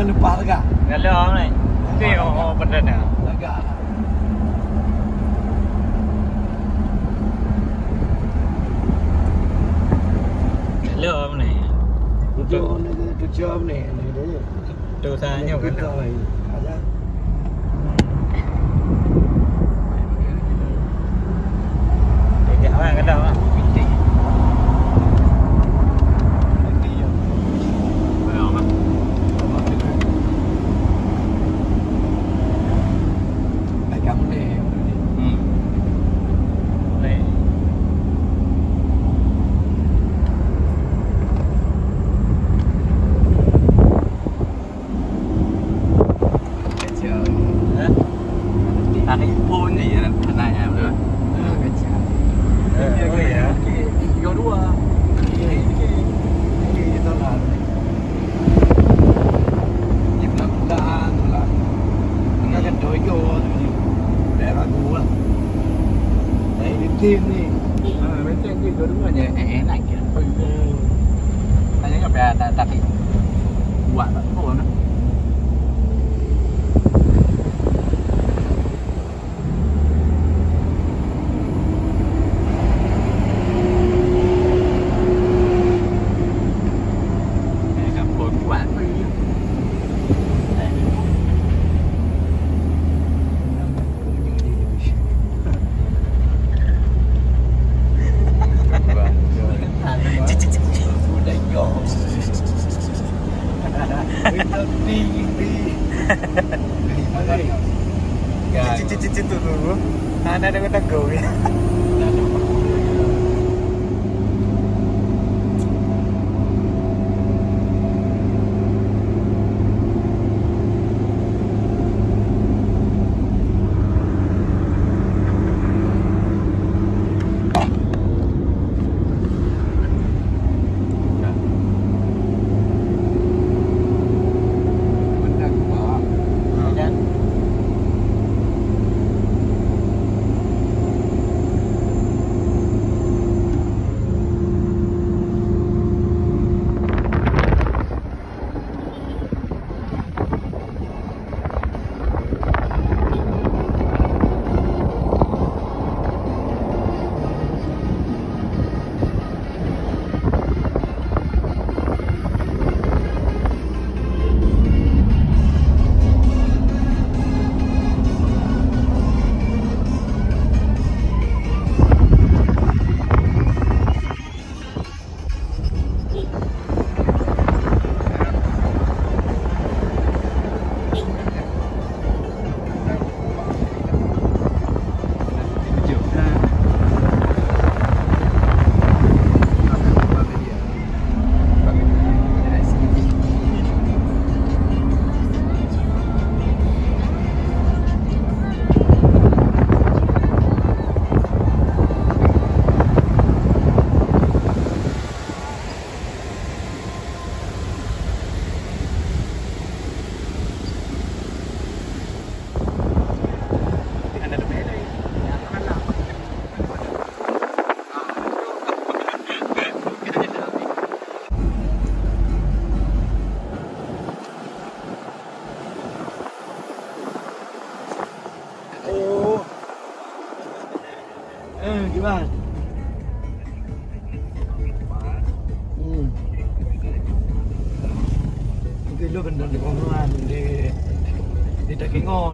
Jangan lupa agak. Galau ni. Okey, oh benda ni. Agak. Galau ni. Tu job ni. Tu tanya galau. Ada. Dekat orang galau ah. Tarik pun ni nak nanya betul. Kacau. Oh ya. Tiga dua. Ini tolak. Ini pelan-pelan tolak. Tengah kan doyo ni. Daerah gua. Nah ini tim ni. Macam ni dua-duanya enak je. Tanya apa ya tapi buat tak pun. Cicit tu dulu. Ana ada kata go ya. Gimana? Mungkin lu bener di konsulan di Takengon.